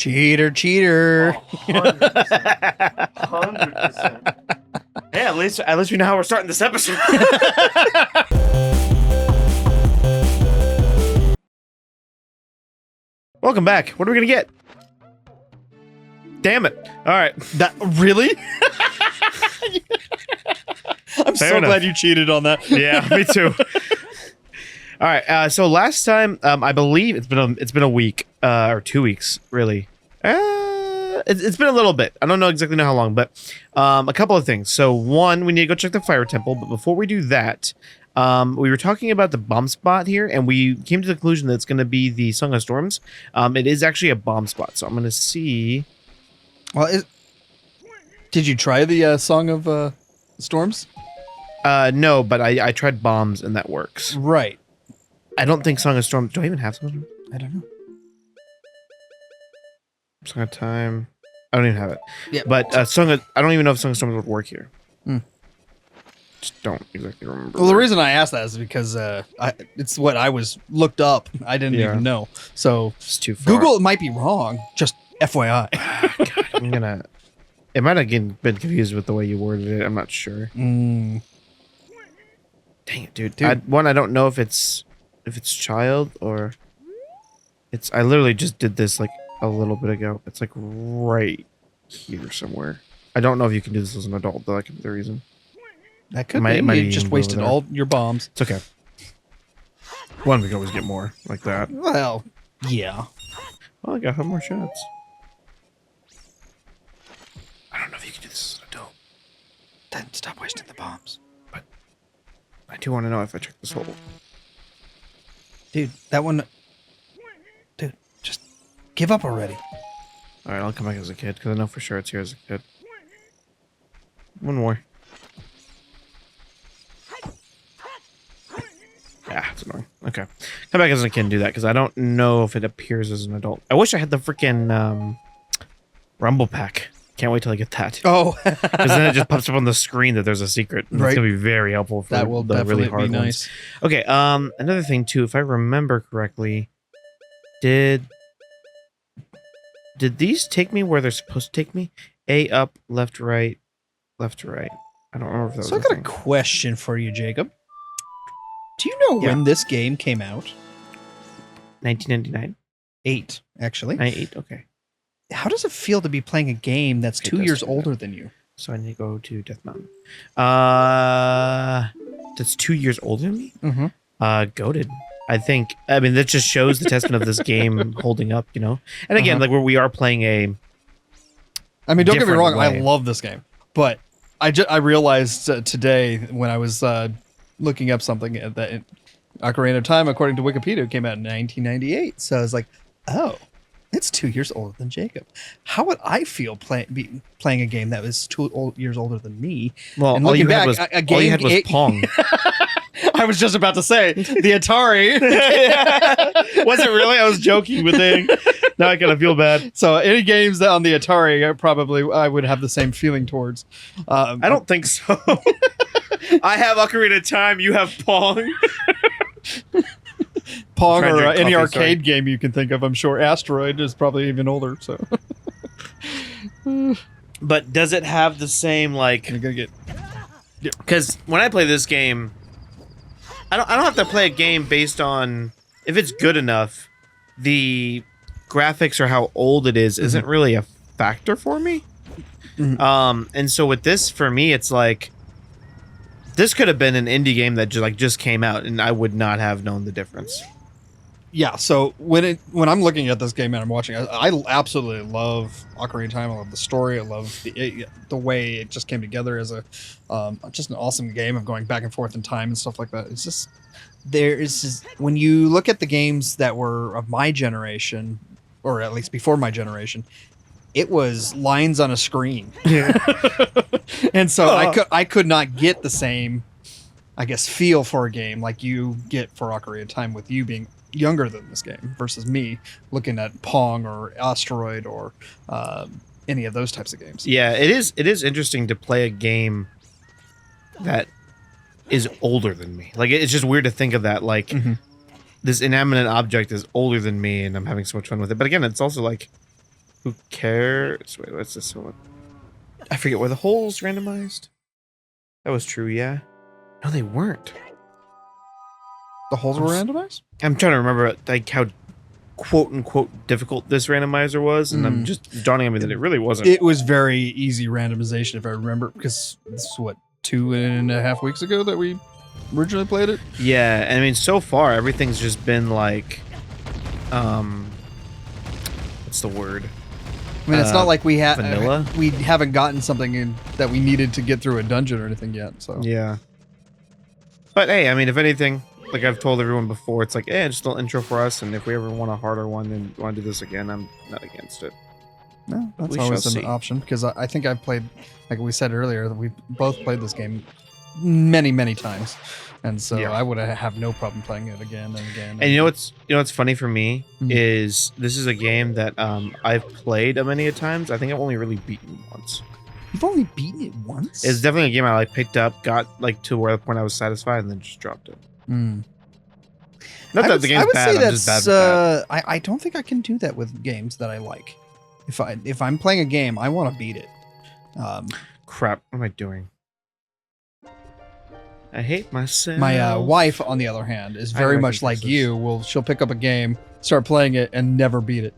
Cheater. 100%. 100%. Yeah, at least we know how we're starting this episode. Welcome back. What are we gonna get? Damn it! All right. That really? I'm Fair so enough. glad you cheated on that. Yeah, me too. All right. So last time, I believe it's been a week or 2 weeks, really. It's been a little bit. I don't know exactly how long, but a couple of things. So one, we need to go check the fire temple. But before we do that, we were talking about the bomb spot here, and we came to the conclusion that it's going to be the Song of Storms. It is actually a bomb spot, so I'm going to see. Well, did you try the Song of Storms? No, but I tried bombs, and that works. Right. I don't think Song of Storms. Do I even have Song of Storms? I don't know. Song of Time. I don't even have it. Yeah. But I don't even know if Song of Storms would work here. Hmm. Just don't exactly remember. Well, the reason I asked that is because it's what I was looked up. I didn't even know. So It's too far. Google might be wrong. Just FYI. God, I'm gonna. It might have been confused with the way you worded it. I'm not sure. Dang it, dude. I don't know if it's child or it's. I literally just did this like a little bit ago. It's like right here somewhere. I don't know if you can do this as an adult, though. That could be the reason. That could Might be. You even just go wasted over there. all your bombs. It's okay. One, we can always get more like that. Well, yeah. Well, I got 5 more shots. I don't know if you can do this as an adult. Then stop wasting the bombs. I do want to know if I check this hole. Dude, that one... Dude, just give up already. All right, I'll come back as a kid because I know for sure it's here as a kid. One more. Yeah, it's annoying. Okay. Come back as a kid and do that because I don't know if it appears as an adult. I wish I had the freaking Rumble Pack. Can't wait till I get that. Oh. Because then it just pops up on the screen that there's a secret. And It's Right. going to be very helpful for That will the definitely really hard be ones. nice. Okay, another thing too, if I remember correctly, did these take me where they're supposed to take me? A up, left, right, left to right. I don't remember if that was So I a got a thing. question for you, Jacob. Do you know Yeah. when this game came out? 1999? 8, actually. 98? Okay. How does it feel to be playing a game that's It 2 does years do that. older than you? So I need to go to Death Mountain. That's 2 years older than me? Mm-hmm. Goated. I think, I mean, that just shows the testament of this game holding up, you know? And again, like where we are playing a... I mean, don't get me different wrong. I way. love this game. But I realized today when I was looking up something that Ocarina of Time, according to Wikipedia, came out in 1998. So I was like, oh, it's 2 years older than Jacob. How would I feel playing a game that was 2 years older than me? Well, And all you looking had back, was, a all you game- had was it- Pong. I was just about to say the Atari. Was it really? I was joking, but then now I kind of feel bad. So any games that on the Atari, I would have the same feeling towards. I don't think so. I have Ocarina of Time. You have Pong. Pong trying to or drink any coffee, sorry. arcade game you can think of. I'm sure Asteroid is probably even older. So But does it have the same like? you're gonna get. Because when I play this game, I don't have to play a game based on if it's good enough. The graphics or how old it is isn't really a factor for me. And so with this, for me, it's like this could have been an indie game that just came out, and I would not have known the difference. Yeah. So when I'm looking at this game and I'm watching, I absolutely love Ocarina of Time. I love the story. I love the way it just came together as a just an awesome game of going back and forth in time and stuff like that. It's just when you look at the games that were of my generation, or at least before my generation, it was lines on a screen. And so I could not get the same, I guess, feel for a game like you get for Ocarina of Time with you being younger than this game versus me looking at Pong or Asteroid or any of those types of games. Yeah, it is interesting to play a game that is older than me. Like, it's just weird to think of that. Like, this inanimate object is older than me, and I'm having so much fun with it. But again, it's also like, Who cares? Wait, what's this one? I forget, were the holes randomized? That was true, yeah. No, they weren't. The holes were randomized? I'm trying to remember like how quote unquote difficult this randomizer was, and I'm just dawning on me that it really wasn't. It was very easy randomization, if I remember, because this is what, 2.5 weeks ago that we originally played it. Yeah, and I mean, so far everything's just been like, what's the word? I mean, it's not like we vanilla. We haven't gotten something in that we needed to get through a dungeon or anything yet. So yeah. But hey, I mean, if anything, like I've told everyone before, it's like, just a little intro for us, and if we ever want a harder one and want to do this again, I'm not against it. No, that's We always shall an see. option, because I think I've played, like we said earlier, that we've both played this game many times, and so Yeah. I would have no problem playing it again and again. And you know what's funny for me is this is a game that I've played many a times. I think I've only really beaten once. You've only beaten it once? It's definitely a game I like picked up, got like to where the point I was satisfied, and then just dropped it. Not that the game's bad. I'm just bad with that. I don't think I can do that with games that I like. If I'm playing a game, I want to beat it. Crap, what am I doing? I hate myself. My wife, on the other hand, is I very know, I much think like this is- you. She'll pick up a game, start playing it, and never beat it.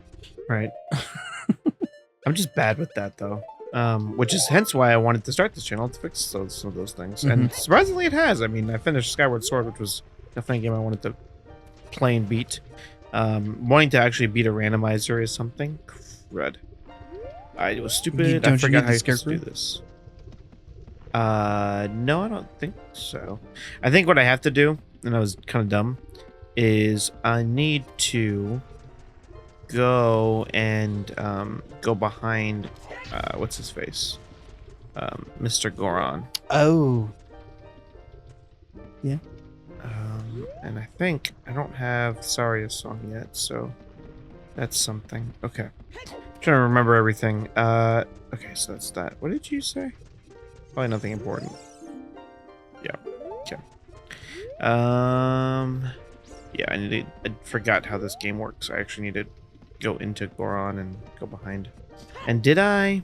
Right. I'm just bad with that though. Which is hence why I wanted to start this channel to fix some of those things. And surprisingly, it has. I mean, I finished Skyward Sword, which was definitely a game I wanted to play and beat. Wanting to actually beat a randomizer is something. Crud. I was stupid. Don't I you forgot need how the to do scarecrow? this. No, I don't think so. I think what I have to do, and I was kind of dumb, is I need to go and go behind what's his face? Mr. Goron. Oh. And I think I don't have Saria's song yet, so that's something. Okay. Trying to remember everything. Okay, so that's that. What did you say? Probably nothing important. Yeah. Okay. Yeah, I forgot how this game works. I actually need to go into Goron and go behind. And did I?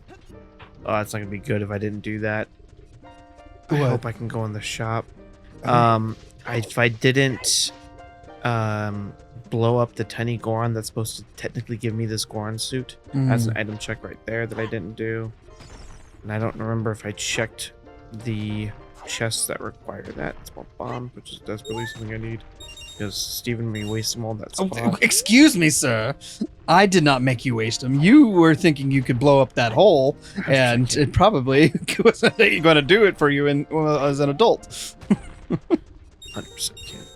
Oh, that's not gonna be good if I didn't do that. I What? hope I can go in the shop. If I didn't blow up the tiny Goron that's supposed to technically give me this Goron suit. That's an item check right there that I didn't do. And I don't remember if I checked the chests that require that. It's more bombs, which is desperately something I need. Because Steven may waste them all that Oh, spot. excuse me, sir. I did not make you waste them. You were thinking you could blow up that hole, and it probably wasn't going to do it for you as an adult. 100% can't.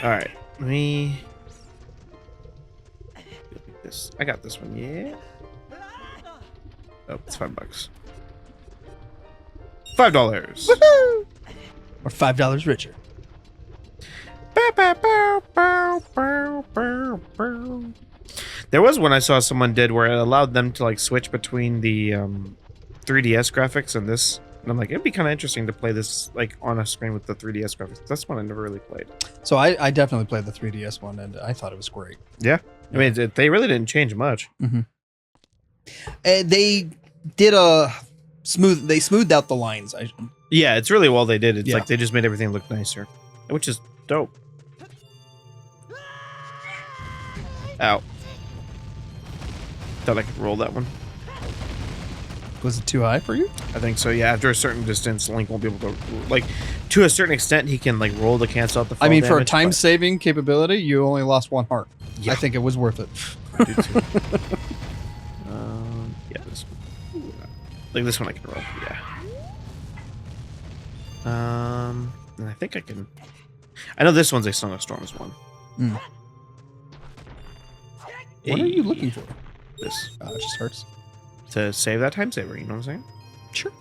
Alright, let me... this. I got this one, yeah? Oh, it's $5. $5! Woohoo! Or $5 richer. There was one I saw someone did where it allowed them to like switch between the 3DS graphics and this, and I'm like, it'd be kind of interesting to play this like on a screen with the 3DS graphics. That's one I never really played. So I definitely played the 3DS one, and I thought it was great. Yeah, I mean they really didn't change much. They did they smoothed out the lines. Yeah, it's really well they did. It's Yeah. like they just made everything look nicer, which is dope. Ow. Thought I could roll that one. Was it too high for you? I think so, yeah. After a certain distance, Link won't be able to, like, to a certain extent, he can, like, roll to cancel out the fall I mean, for a damage, time-saving capability, you only lost 1 heart. Yeah. I think it was worth it. but I do too. Yeah, this one. Ooh, like, this one I can roll, yeah. And I think I can... I know this one's a Song of Storms one. What are you looking for? This. It just hurts. To save that time saver, you know what I'm saying? Sure.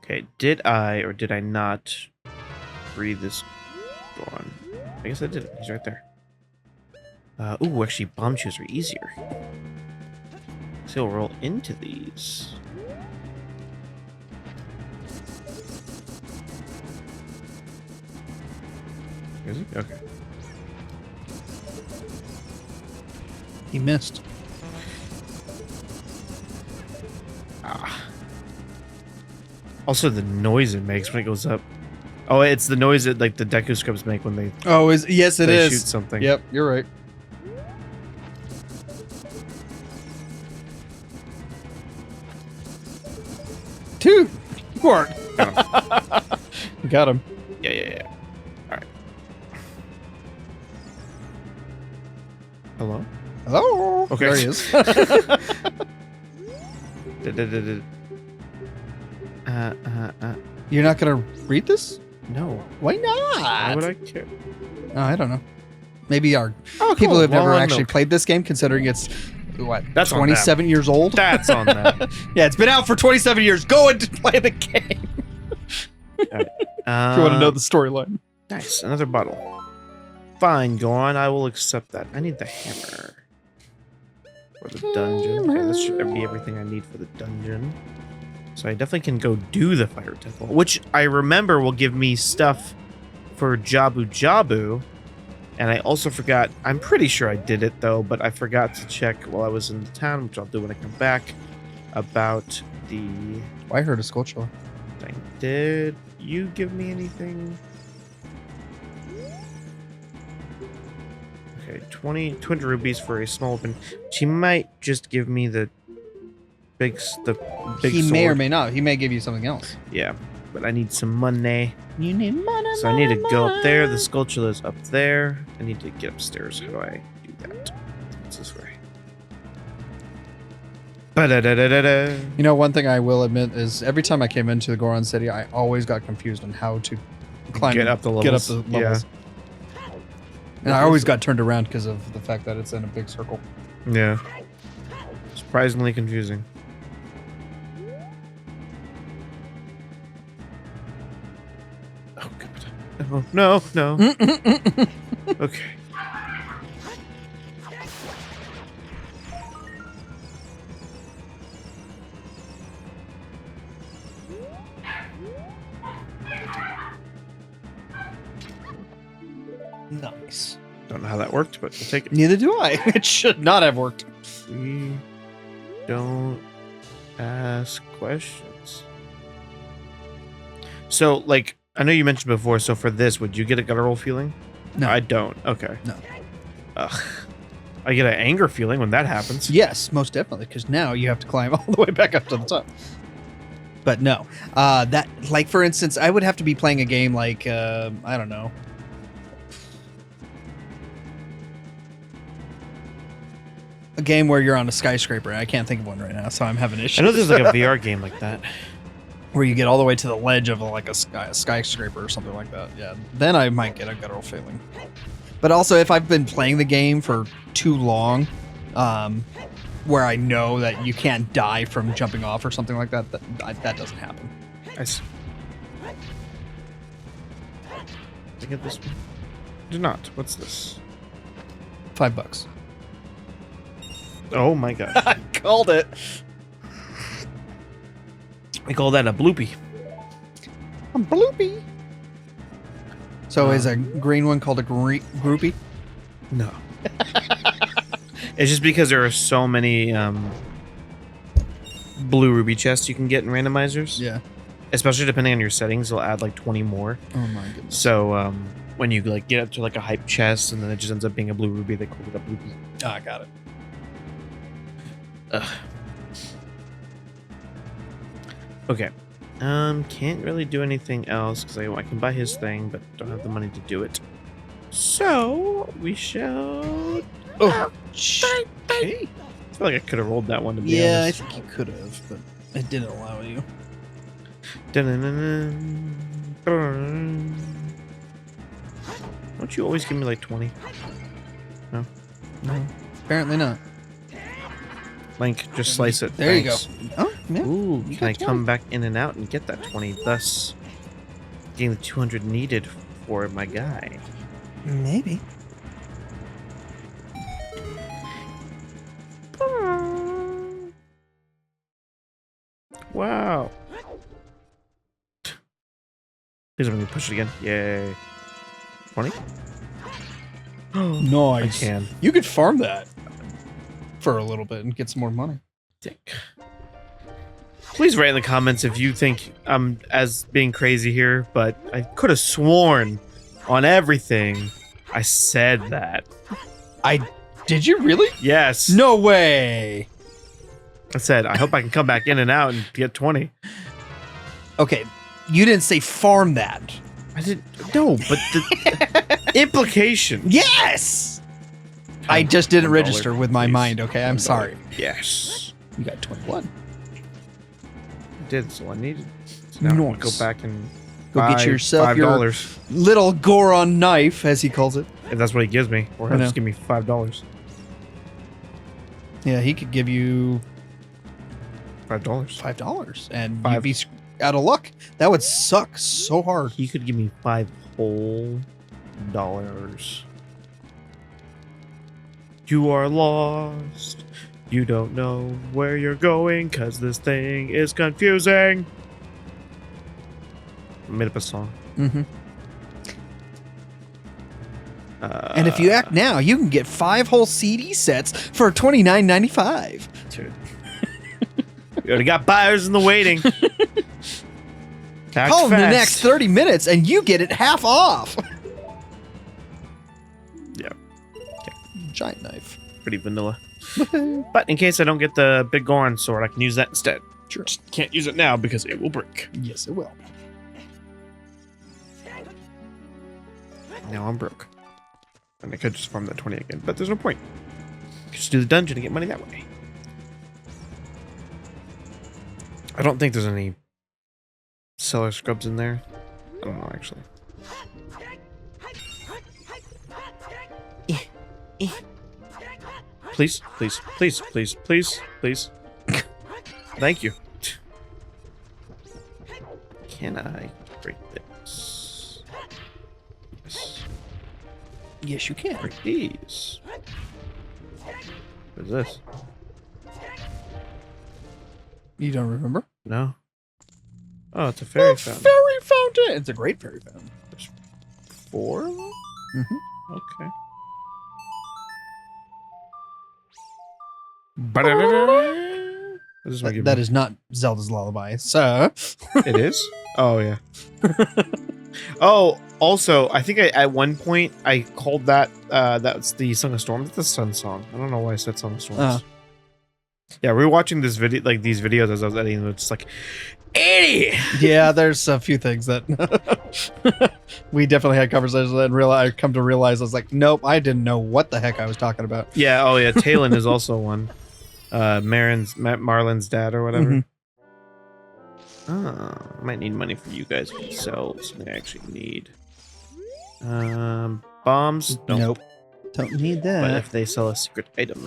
Okay, did I or did I not free this Goron? I guess I did. He's right there. Ooh, actually, bomb shoes are easier. So we'll roll into these. Is he? Okay. He missed. Ah. Also, the noise it makes when it goes up. Oh, it's the noise that like the Deku scripts make when they. Oh, yes, it is. Shoot something. Yep, you're right. Dude, Mark. Got him. Yeah. All right. Hello. Hello. Okay. There he is. You're not gonna read this? No. Why not? Why would I care? Oh, I don't know. Maybe our Oh, people cool. who have never Long actually milk. played this game, considering it's what, That's on 27 years old. That's on them. Yeah, it's been out for 27 years. Go and play the game. Right. If you want to know the storyline. Nice. Another bottle. Fine, go on. I will accept that. I need the hammer. For the dungeon. Okay, this should be everything I need for the dungeon. So I definitely can go do the fire temple, which I remember will give me stuff for Jabu Jabu. And I also forgot, I'm pretty sure I did it though, but I forgot to check while I was in the town, which I'll do when I come back, about the I heard a Skulltula. thing. Did you give me anything? Okay, 200 rubies for a small weapon. She might just give me the big He may or sword. may not. He may give you something else. Yeah, but I need some money. You need money. So I need to go up there. The Skulltula is up there. I need to get upstairs. How do I do that? What's this way? Ba-da-da-da-da-da. You know, one thing I will admit is every time I came into the Goron City, I always got confused on how to climb, Get up the levels. Get up the levels. And I always got turned around because of the fact that it's in a big circle. Yeah. Surprisingly confusing. Oh, God. Oh, no. Okay. Nice. Don't know how that worked, but we'll take it. Neither do I. It should not have worked. We don't ask questions. So, like, I know you mentioned before, so for this, would you get a guttural feeling? No. I don't. Okay. No. Ugh. I get an anger feeling when that happens. Yes, most definitely, because now you have to climb all the way back up to the top. But no. That, like, for instance, I would have to be playing a game like, I don't know. A game where you're on a skyscraper. I can't think of one right now, so I'm having issues. I know there's like a VR game like that. Where you get all the way to the ledge of like a skyscraper or something like that. Yeah, then I might get a guttural feeling. But also, if I've been playing the game for too long, where I know that you can't die from jumping off or something like that, that doesn't happen. I see. Did I get this one? Did not. What's this? $5. Oh my gosh. I called it. We call that a bloopy. A bloopy. So is a green one called a groupie? No. It's just because there are so many blue ruby chests you can get in randomizers. Yeah. Especially depending on your settings, they'll add like 20 more. Oh my goodness. So when you like get up to like a hype chest and then it just ends up being a blue ruby, they call it a bloopy. Ah, got it. Ugh. Okay. Can't really do anything else because I can buy his thing, but don't have the money to do it. So we shall. Oh, Hey. I feel like I could have rolled that one to be yeah, I honest. think you could have, but it didn't allow you. Don't you always give me like 20? No. No, apparently not. Link, just slice it. There Thanks. you go. Oh, yeah. Ooh, You can I got come back in and out and get that 20, thus getting the 200 needed for my guy? Maybe. Wow. Please let me push it again. Yay. 20? Nice. I can. You could farm that for a little bit and get some more money. Dick. Please write in the comments if you think I'm as being crazy here, but I could have sworn on everything I said that. Did you really? Yes. No way. I said, I hope I can come back in and out and get 20. Okay, you didn't say farm that. I didn't. No, but the implication. Yes! I just didn't $1, register with my please. mind, okay? I'm $1. sorry. Yes. You got 21. I did, so I needed. So now I'm gonna go Nice. back and Go get yourself your $5. little Goron knife, as he calls it. If that's what he gives me. Or I he'll know. just give me $5. Yeah, he could give you $5. $5, and Five. you'd be out of luck. That would suck so hard. He could give me $5 whole dollars. You are lost. You don't know where you're going because this thing is confusing. I made up a song. Mm-hmm. And if you act now, you can get 5 whole CD sets for $29.95. Dude. We already got buyers in the waiting. Act Call them the fast. next 30 minutes and you get it half off. Yeah. Giant knife. Pretty vanilla. But in case I don't get the big Goron sword, I can use that instead. Sure. Just can't use it now because it will break. Yes, it will. Now I'm broke. And I could just farm that 20 again, but there's no point. Just do the dungeon and get money that way. I don't think there's any cellar scrubs in there. I don't know, actually. Please, please, please, please, please, please. Thank you. Can I break this? Yes. Yes, you can. Break these. What is this? You don't remember? No. Oh, it's a fairy fountain. Fairy fountain. It's a great fairy fountain. 4 of them? Mm-hmm. Okay. What is this That is not Zelda's Lullaby, so. It is? Oh, yeah. Oh, also, I think at one point I called that, that's the Song of Storms. That's the Sun Song. I don't know why I said Song of Storms. Oh. Yeah, we were watching this video, like these videos as I was editing, and it's just like, idiot! Yeah, there's a few things that we definitely had conversations and I come to realize I was like, nope, I didn't know what the heck I was talking about. Yeah, oh yeah, Talon is also one. Marlin's dad or whatever. Oh, I might need money for you guys to sell something I actually need. Bombs? Nope. Don't need that. But if they sell a secret item.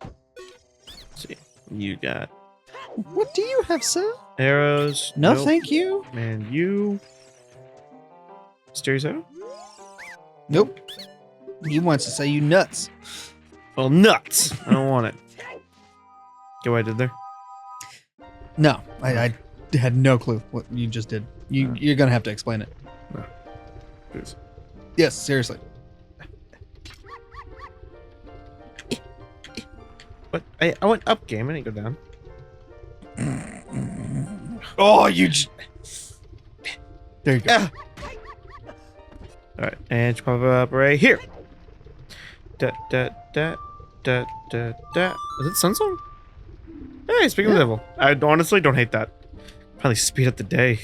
Let's see. You got What do you have, sir? arrows. No, Nope. thank you. Man, you. Stereo? Nope. He wants to say you nuts. Well, nuts! I don't want it. Get what I did there? No, I had no clue what you just did. You're gonna have to explain it. Please. Yes, seriously. What? I went up game, I didn't go down. Oh, there you go. Ah. Alright, and pop up right here. Da da da da da da. Is it Sunsong? Hey, speaking of the devil, I honestly don't hate that. Probably speed up the day.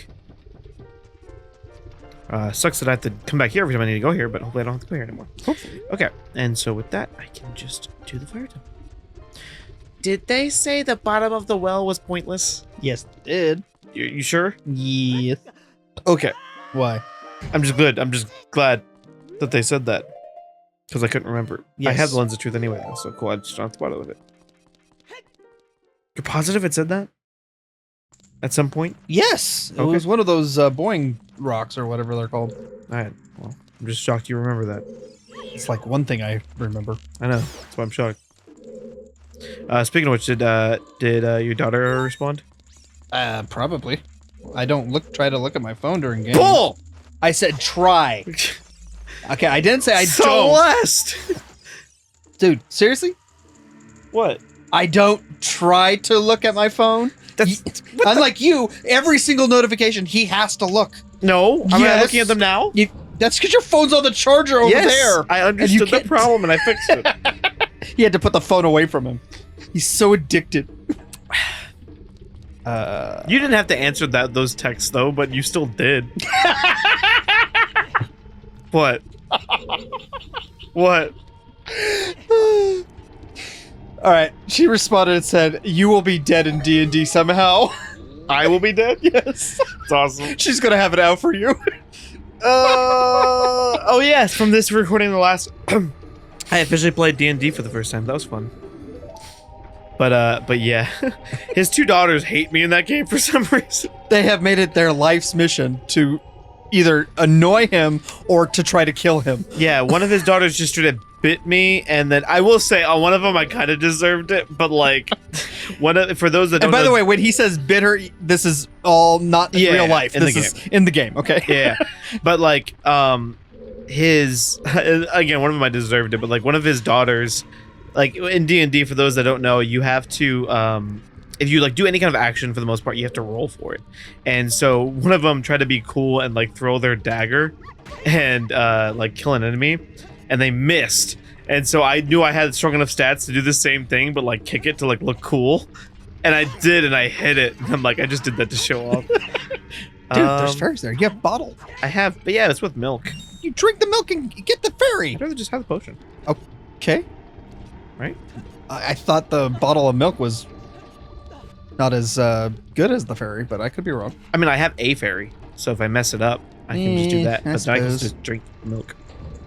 Sucks that I have to come back here every time I need to go here, but hopefully I don't have to go here anymore. Hopefully. Okay, and so with that, I can just do the fire temple. Did they say the bottom of the well was pointless? Yes, it did. You sure? Yes. Okay. Why? I'm just glad that they said that. Because I couldn't remember. I Yes. had the lens of truth anyway, though, so cool. I just don't have to bother with it. You're positive it said that? At some point? Yes. It Okay. was one of those Boeing rocks or whatever they're called. Alright, well, I'm just shocked you remember that. It's like one thing I remember. I know, that's why I'm shocked. Speaking of which, did your daughter respond? Probably. I don't try to look at my phone during games. Bull! I said try. Okay, I didn't say I don't. Celeste! Dude, seriously? What? I don't try to look at my phone. That's Unlike you, every single notification he has to look. no. I'm not Yes. looking at them now. That's because your phone's on the charger over there. I And you understood the can't- problem and I fixed it. He had to put the phone away from him. He's so addicted. You didn't have to answer those texts though, but you still did. What? What? All right. She responded and said, "You will be dead in D&D somehow." I will be dead? Yes. It's awesome. She's gonna have it out for you. Oh yes, from this recording the last I officially played D&D for the first time. That was fun. But yeah. His 2 daughters hate me in that game for some reason. They have made it their life's mission to either annoy him or to try to kill him. Yeah, one of his daughters just straight up bit me, and then I will say on one of them I kind of deserved it, but like for those that don't And by know, the way, when he says bitter, this is all not in Yeah, real life. in the This is in the game, okay? yeah, but like his again, one of them I deserved it, but like one of his daughters, like in D&D, for those that don't know, you have to if you like do any kind of action, for the most part you have to roll for it. And so one of them tried to be cool and like throw their dagger and like kill an enemy, and they missed. And so I knew I had strong enough stats to do the same thing, but like kick it to like look cool, and I did, and I hit it, and I'm like, I just did that to show off. Dude, there's fairies there. You have a bottle. I have, but yeah, it's with milk. You drink the milk and get the fairy. I'd rather just have the potion. Okay. Right? I thought the bottle of milk was not as good as the fairy, but I could be wrong. I mean, I have a fairy, so if I mess it up, I can just do that. I But then I can suppose. just drink milk.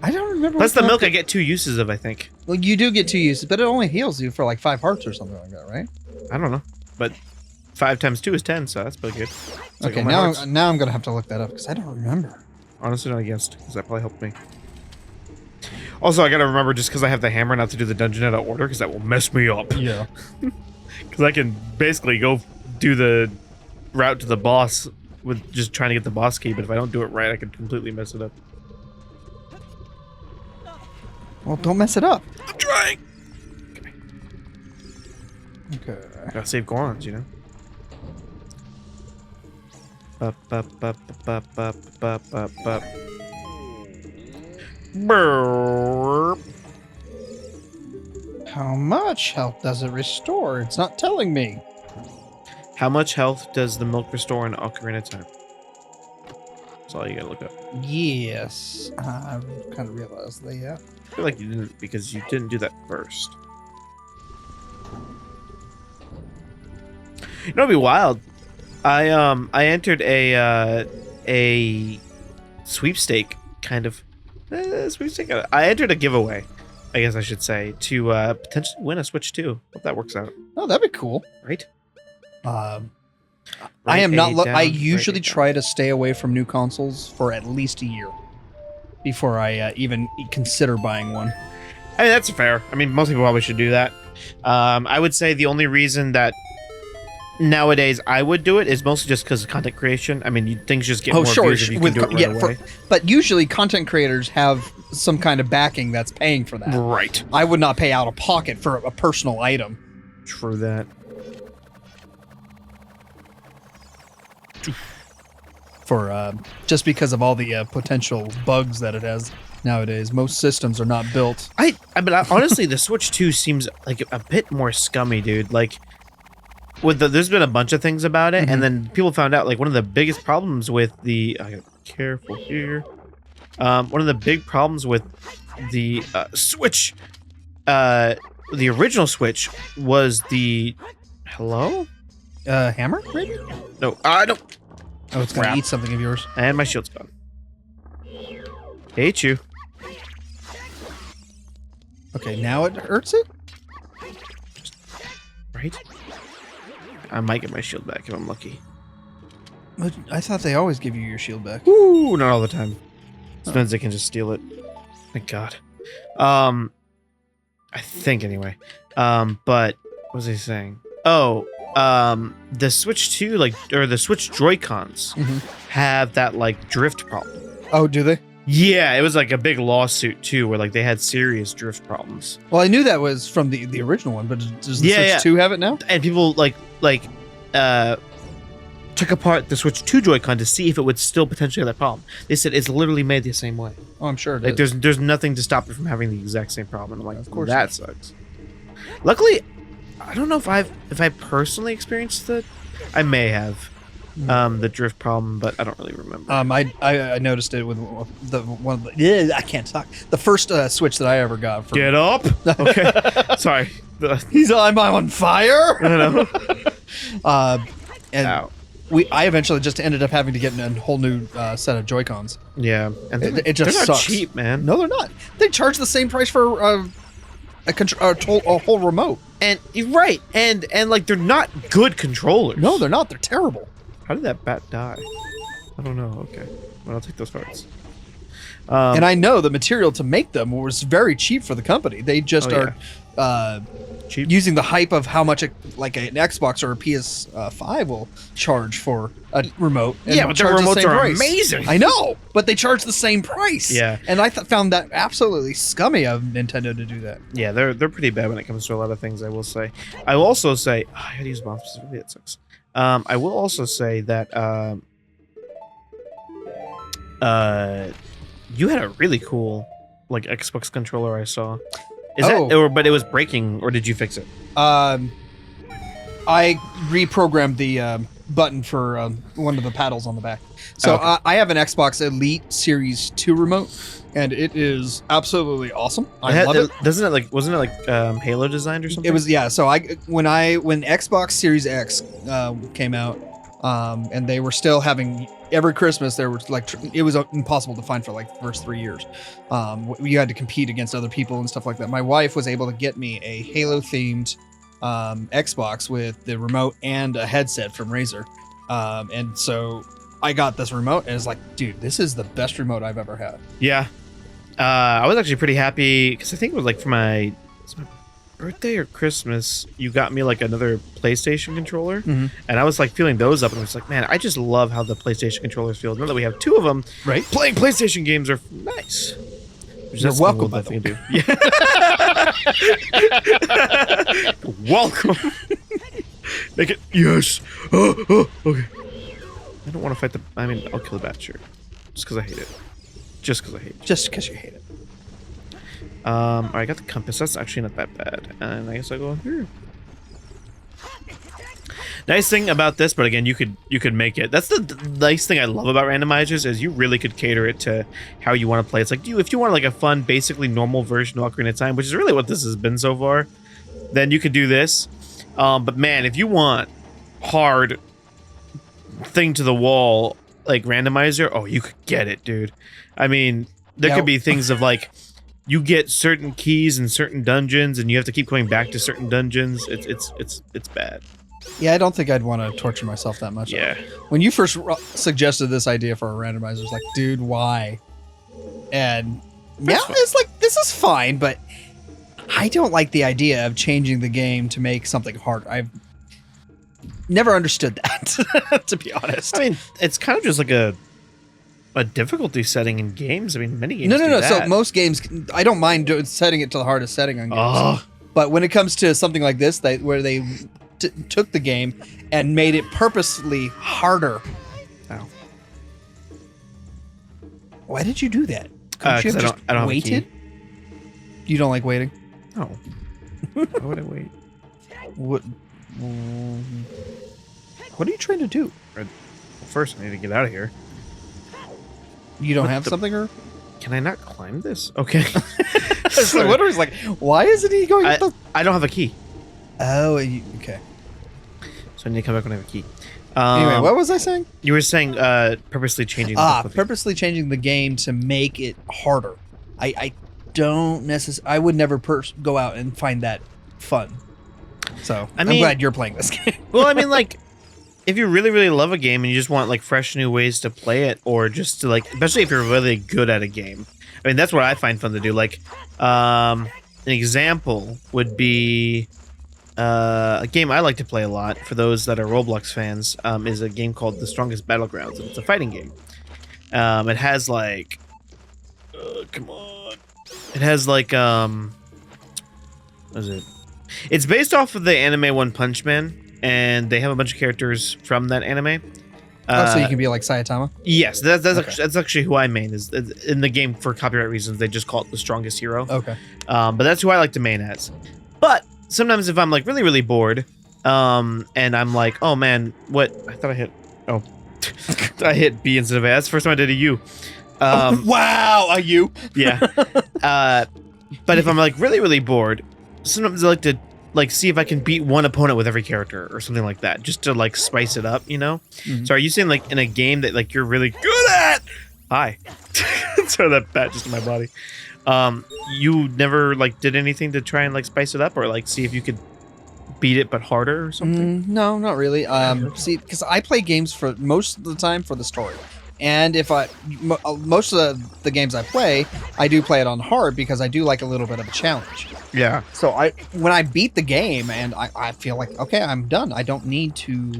I don't remember. Plus, what the milk I get 2 uses of, I think. Well, you do get 2 uses, but it only heals you for like 5 hearts or something like that, right? I don't know, but 5 times 2 is 10, so that's pretty good. It's like Okay, all my now hearts. now I'm gonna have to look that up because I don't remember. Honestly, not against, because that probably helped me. Also, I gotta remember, just because I have the hammer, not to do the dungeon out of order, because that will mess me up. Yeah. Because I can basically go do the route to the boss with just trying to get the boss key, but if I don't do it right, I could completely mess it up. Well, don't mess it up. I'm trying! Okay. Gotta save Gorons, you know? Bup, bup, bup, bup, bup, bup, bup, bup. Burp. How much health does it restore? It's not telling me. How much health does the milk restore in Ocarina of Time? That's all you gotta look up. Yes, I kind of realized that. Yeah. I feel like you didn't, because you didn't do that first. You know, it'd be wild. I entered a sweepstake kind of sweepstake. I entered a giveaway, I guess I should say, to potentially win a Switch 2. Hope that works out. Oh, that'd be cool. Right? I Write am not. A I down, write usually it down. try to stay away from new consoles for at least a year before I even consider buying one. I mean, that's fair. I mean, most people probably should do that. I would say the only reason that nowadays I would do it is mostly just because of content creation. I mean, things just get more views if you can do it right away. But usually content creators have some kind of backing that's paying for that. Right. I would not pay out of pocket for a personal item. True that. For just because of all the potential bugs that it has nowadays. Most systems are not built. Honestly, the Switch 2 seems like a bit more scummy, dude. Like, there's been a bunch of things about it, and then people found out like one of the biggest problems with the. I gotta be careful here. One of the big problems with the Switch, the original Switch, was the. Hello? Hammer, maybe? No, I don't. Oh, it's gonna Crap. eat something of yours. And my shield's gone. Hate you. Okay, now it hurts it? Right? I might get my shield back if I'm lucky. But I thought they always give you your shield back. Ooh, not all the time. Sometimes they can just steal it. Thank God. I think anyway. But what was he saying? Oh, the Switch 2, like, or the Switch Joy-Cons have that like drift problem. Oh, do they? Yeah, it was like a big lawsuit too, where like they had serious drift problems. Well, I knew that was from the original one, but does the Yeah, Switch 2 have it now? And people took apart the Switch 2 Joy-Con to see if it would still potentially have that problem. They said it's literally made the same way. Oh, I'm sure it Like is. there's nothing to stop it from having the exact same problem. I'm like, Of course that sucks. Luckily, I don't know if I personally experienced it. I may have the drift problem, but I don't really remember. I noticed it with the one of the. Yeah, I can't talk. The first Switch that I ever got. From, Get up. Okay. Sorry. I'm on fire. I know. And Ow. I eventually just ended up having to get a whole new set of Joy-Cons. Yeah, and It just they're not sucks. cheap, man. No, they're not. They charge the same price for a whole remote. And you're right, and like they're not good controllers. No, they're not. They're terrible. How did that bat die? I don't know. Okay, well, I'll take those parts. And I know the material to make them was very cheap for the company. They just are Cheap. using the hype of how much like an Xbox or a PS5 will charge for a remote. And Yeah, but their charge the remotes same are price. amazing. I know, but they charge the same price. Yeah. And I found that absolutely scummy of Nintendo to do that. Yeah, they're pretty bad when it comes to a lot of things. I will say. I will also say I gotta use bomb specifically. It sucks. I will also say that you had a really cool like Xbox controller I saw. Is but it was breaking, or did you fix it? I reprogrammed the button for one of the paddles on the back. So Okay. I have an Xbox Elite Series 2 remote, and it is absolutely awesome. I love it. Doesn't it like wasn't it like Halo designed or something? It was, yeah. So when Xbox Series X came out, and they were still having every Christmas, there was like it was impossible to find for like the first 3 years. You had to compete against other people and stuff like that. My wife was able to get me a Halo themed Xbox with the remote and a headset from Razer, and so I got this remote and it's like, dude, this is the best remote I've ever had. Yeah. I was actually pretty happy because I think it was like for my birthday or Christmas, you got me like another PlayStation controller, and I was like feeling those up, and I was like, man, I just love how the PlayStation controllers feel. Now that we have two of them, Right? Playing PlayStation games are nice. You're welcome, by the way. Do. Yeah. Welcome. Make it yes. Okay. I don't want to fight the. I mean, I'll kill the bat, sure. Just because I hate it. Just because I hate it. Just because you hate it. Alright, I got the compass. That's actually not that bad. And I guess I'll go here. Nice thing about this, but again, you could make it. That's the nice thing I love about randomizers is you really could cater it to how you want to play. It's like, if you want like a fun, basically normal version of Ocarina of Time, which is really what this has been so far, then you could do this. But man, if you want hard thing to the wall like randomizer, oh, you could get it, dude. I mean, there could be things of like you get certain keys in certain dungeons, and you have to keep going back to certain dungeons. It's bad. Yeah, I don't think I'd want to torture myself that much. Yeah. When you first suggested this idea for a randomizer, it's like, dude, why? And it's like, this is fine, but I don't like the idea of changing the game to make something harder. I've never understood that, to be honest. I mean, it's kind of just like a difficulty setting in games. I mean, many games. No. That. So most games, I don't mind setting it to the hardest setting on games. But when it comes to something like this, where they took the game and made it purposely harder. Ow. Why did you do that? Couldn't you have just I don't waited? have a key. You don't like waiting? No. Why would I wait? What are you trying to do? Well, first, I need to get out of here. You don't have something, or Can I not climb this? Okay. so what was like? Why isn't he going? I don't have a key, Oh, okay. so I need to come back when I have a key. Anyway, what was I saying? You were saying purposely changing. The difficulty. Purposely changing the game to make it harder. I don't necessarily. I would never go out and find that fun. So I'm glad you're playing this game. Well, I mean, like, if you really, really love a game and you just want like fresh new ways to play it, or just to like, especially if you're really good at a game. I mean, that's what I find fun to do. Like, an example would be a game I like to play a lot for those that are Roblox fans. Is a game called The Strongest Battlegrounds, and it's a fighting game. It has like Come on. It has like what is it? It's based off of the anime One Punch Man, and they have a bunch of characters from that anime. So you can be like Saitama? Yes, that's Okay. that's actually who I main. Is in the game for copyright reasons they just call it the strongest hero. Okay. But that's who I like to main as. But sometimes if I'm like really bored, and I'm like, oh man, what? I thought I hit. Oh, I hit B instead of A. That's the first time I did a U. Wow, a U. Yeah. But if I'm like really bored, sometimes I like to like see if I can beat one opponent with every character or something like that, just to like spice it up, you know? Mhm. So are you saying like in a game that like you're really good at? Hi. Sorry, that bat just in my body. You never like did anything to try and like spice it up or like see if you could beat it but harder or something? No, not really. See, because I play games for most of the time for the story, and if most of the games I play, I do play it on hard because I do like a little bit of a challenge. Yeah. So when I beat the game and I feel like, okay, I'm done. I don't need to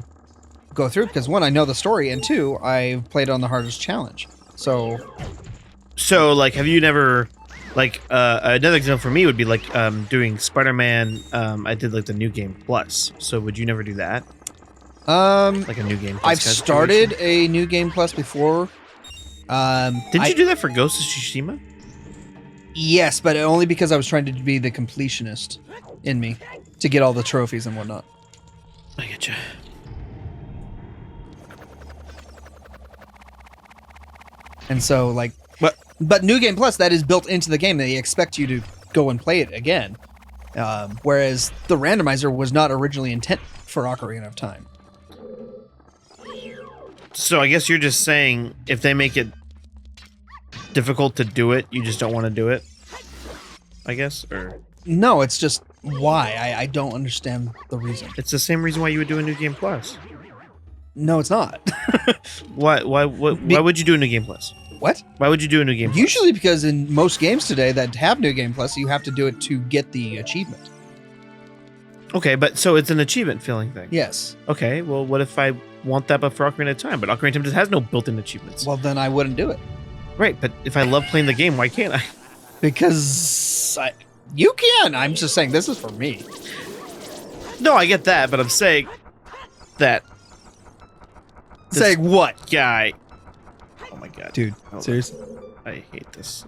go through because one, I know the story, and two, I've played it on the hardest challenge. So like, have you never like another example for me would be like doing Spider-Man. I did like the New Game Plus. So would you never do that? Like a New Game Plus I've started a New Game Plus before. Didn't you do that for Ghost of Tsushima? Yes, but only because I was trying to be the completionist in me to get all the trophies and whatnot. I get you. And so, like, but New Game Plus, that is built into the game. They expect you to go and play it again. Whereas the randomizer was not originally intended for Ocarina of Time. So I guess you're just saying if they make it difficult to do it, you just don't want to do it, I guess? Or No, it's just why. I don't understand the reason. it's the same reason why you would do a New Game Plus. No, it's not. Why would you do a New Game Plus? What? Why would you do a New Game Plus? Usually because in most games today that have New Game Plus, you have to do it to get the achievement. Okay, but so it's an achievement filling thing. Yes. Okay, well, what if I want that but for Ocarina of Time? But Ocarina of Time just has no built-in achievements. Well, then I wouldn't do it. Right, but if I love playing the game, why can't I? Because you can. I'm just saying this is for me. No, I get that, but I'm saying that this Saying what? guy. Oh my god, Dude, Hold on. seriously? I hate this.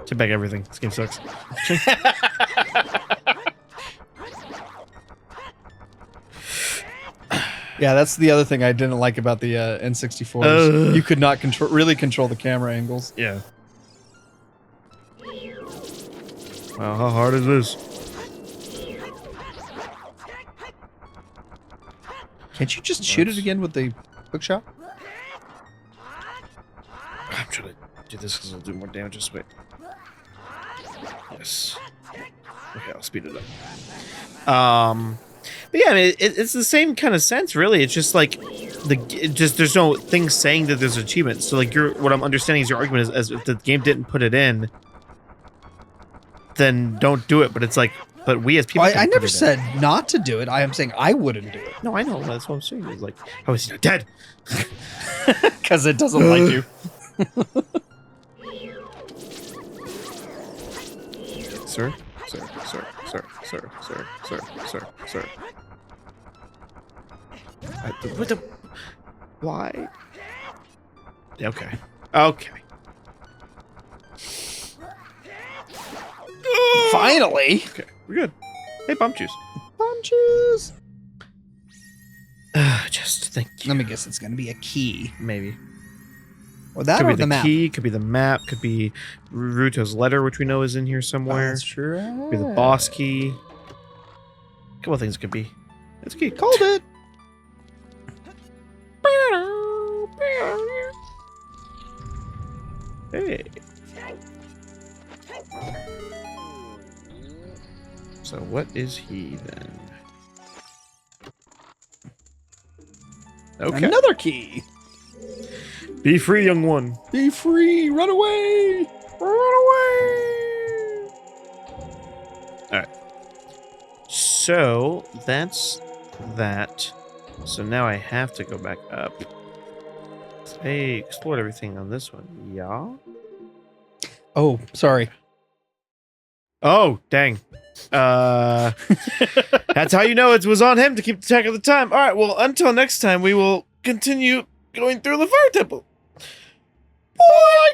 Take back everything. This game sucks. Yeah, that's the other thing I didn't like about the N64. You could not really control the camera angles. Yeah. Wow, how hard is this? Can't you just shoot it again with the hookshot? I'm trying to do this because it'll do more damage. Just wait. Yes. Okay, I'll speed it up. But yeah, I mean, it's the same kind of sense, really. It's just like there's no thing saying that there's achievements. So like what I'm understanding is your argument is as if the game didn't put it in, then don't do it. But it's like, but we as people, I never said not to do it. I am saying I wouldn't do it. No, I know. That's what I'm saying. It's like, how is he not dead? Because it doesn't like you. Sir. What the? Why? Okay. Okay. Finally! Okay, we're good. Hey, bump juice. Punches! Just think. Let me guess, it's going to be a key. Maybe. Or that Could or be the map? key, could be the map, could be Ruto's letter, which we know is in here Oh, somewhere. that's true. Could be the boss key. A couple of things could be. It's a key. Called it! Hey. So what is he then? Okay. Another key! Be free, young one. Be free! Run away! Run away! Alright. So, that's that. So now I have to go back up. I explored everything on this one. Yeah? Oh, sorry. Oh, dang. That's how you know it was on him to keep track of the time. All right, well, until next time, we will continue going through the fire temple. Bye!